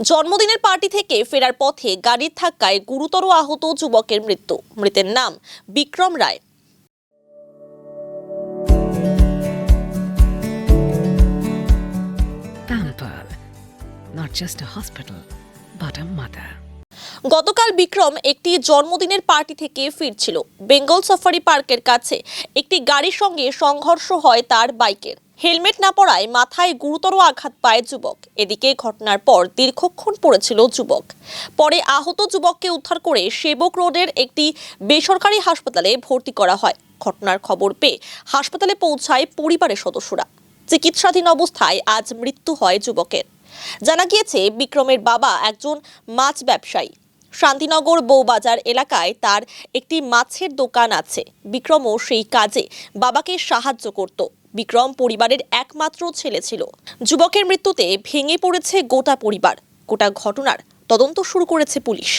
জন্মদিনের পার্টি থেকে ফেরার পথে গাড়ির ধাক্কায় গুরুতর আহত যুবকের মৃত্যু। মৃতের নাম বিক্রম রায়। Pampered, not just a hospital, but a mother. গতকাল বিক্রম একটি জন্মদিনের পার্টি থেকে ফিরছিল। বেঙ্গল সাফারি পার্কের কাছে একটি গাড়ির সঙ্গে সংঘর্ষ হয় তার বাইকের। হেলমেট না পরায় মাথায় গুরুতর আঘাত পায় যুবক। এদিকে ঘটনার পর দীর্ঘক্ষণ পড়েছিল যুবক। পরে আহত যুবককে উদ্ধার করে সেবক রোডের একটি বেসরকারি হাসপাতালে ভর্তি করা হয়। ঘটনার খবর পেয়ে হাসপাতালে পৌঁছায় পরিবারের সদস্যরা। চিকিৎসাধীন অবস্থায় আজ মৃত্যু হয় যুবকের। জানা গিয়েছে, বিক্রমের বাবা একজন মাছ ব্যবসায়ী। শান্তিনগর বউবাজার এলাকায় তার একটি মাছের দোকান আছে। বিক্রমও সেই কাজে বাবাকে সাহায্য করত। বিক্রম পরিবারের একমাত্র ছেলে ছিল। যুবকের মৃত্যুতে ভেঙে পড়েছে গোটা পরিবার। গোটা ঘটনার তদন্ত শুরু করেছে পুলিশ।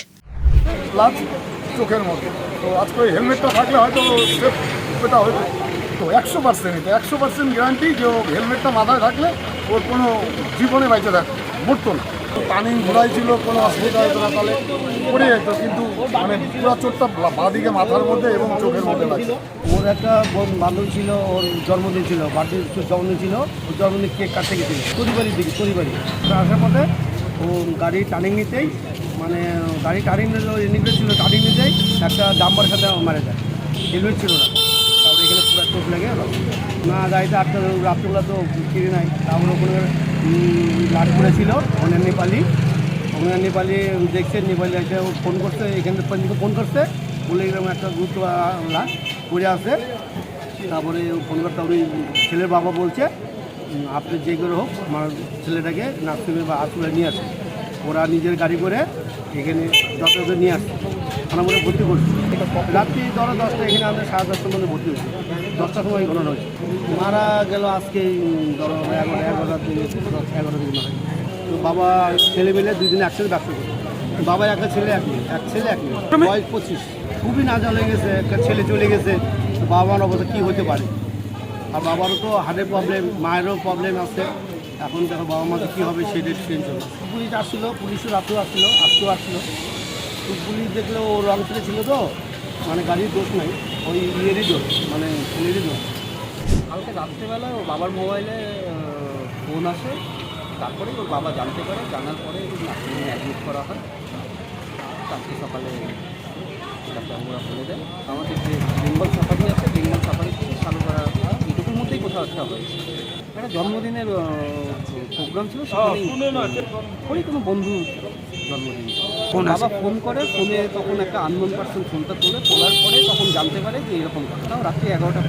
চোখের মধ্যে তো আজকে হেলমেটটা থাকলে হয়তো সেফটা হতো। তো 100% গ্যারান্টি যে হেলমেটটা মাথায় থাকলে ওর কোনো জীবনে বাইচে থাকতো, মরতো না। টার্নিং ঘোরাই ছিল, কোনো অসুবিধা হতো না, তাহলে পড়ে যেত। কিন্তু মানে পুরো চোটটা বাঁদিকে মাথার মধ্যে এবং চোখের মধ্যে লাগছে। ওর একটা বান্ধবী ছিল, ওর জন্মদিন ছিল, জন্মদিন ছিল, ওর জন্মদিন কেক কাটতে গেছিল পরিবারই আসার পথে ও গাড়ি টার্নিং নিতেই গাড়ি টার্নিং ছিল, টার্নিং নিতেই একটা ডাম্বার সাথে মারা যায়। হেলমেট ছিল না, তারপরে এখানে পুরো চোখ লেগে না গাড়িটা রাত্রবেলা তো ফিরে নাই। তারপরে ওখানে লাট করেছিল ওনার নেপালি দেখছে, নেপালি একটা ফোন করছে, এখান থেকে ফোন করছে, বলে এরকম একটা গুরুত্ব লাশ পড়ে আসে। তারপরে ফোন করতে ওই ছেলের বাবা বলছে, আপনি যে করে হোক আমার ছেলেটাকে নার্সিংহোমে বা হাসপাতালে নিয়ে আসে। ওরা নিজের গাড়ি করে এখানে ডক্টরকে নিয়ে আসছে, থানা মধ্যে ভর্তি করছে। রাত্রি 10টা এখানে আমাদের 10:30টার মধ্যে ভর্তি হয়েছে। 10টার সময় ঘটনা হয়েছে। মারা গেল আজকে 11টার দিকে মারা গেছে। তো বাবা ছেলে মিলে 2 দিন একসাথে ব্যবসা করে। বাবা একটা ছেলে এক মেয়ে, বয়স 25। খুবই নাজেহাল হয়ে গেছে, একটা ছেলে চলে গেছে। বাবার অবস্থা কী হতে পারে? আর বাবারও তো হার্টের প্রবলেম, মায়েরও প্রবলেম আছে। এখন দেখো বাবা মাকে কী হবে সেটাই টেনশন। পুলিশ আসছিলো, পুলিশও রাতেও আসছিলো। তো পুলিশ দেখলে ও রং ছিল তো, গাড়ির দোষ নাই, ওই ইয়েরই দোষ, ছেলেরই দোষ। কালকে রাত্রেবেলায় ওর বাবার মোবাইলে ফোন আসে, তারপরেই ওর বাবা জানতে পারে। জানার পরে নার্সিংহোমে অ্যাডমিট করা হয়। কালকে সকালে ডাক্তারবাবুরা বলে দেয়। আমাদের যে বেঙ্গল সাফারি আছে, বেঙ্গল সাফারি থেকে সালুপাড়া এটুকুর মধ্যেই কোথাও একটা হয়েছে। একটা জন্মদিনের প্রোগ্রাম ছিল, সেখানে কোনো বন্ধু জন্মদিন। বাবা ফোন করে, ফোনে তখন একটা আননোন পার্সন ফোনটা তোলার পরে তখন জানতে পারে যে এরকম কথা। রাত্রি 11টা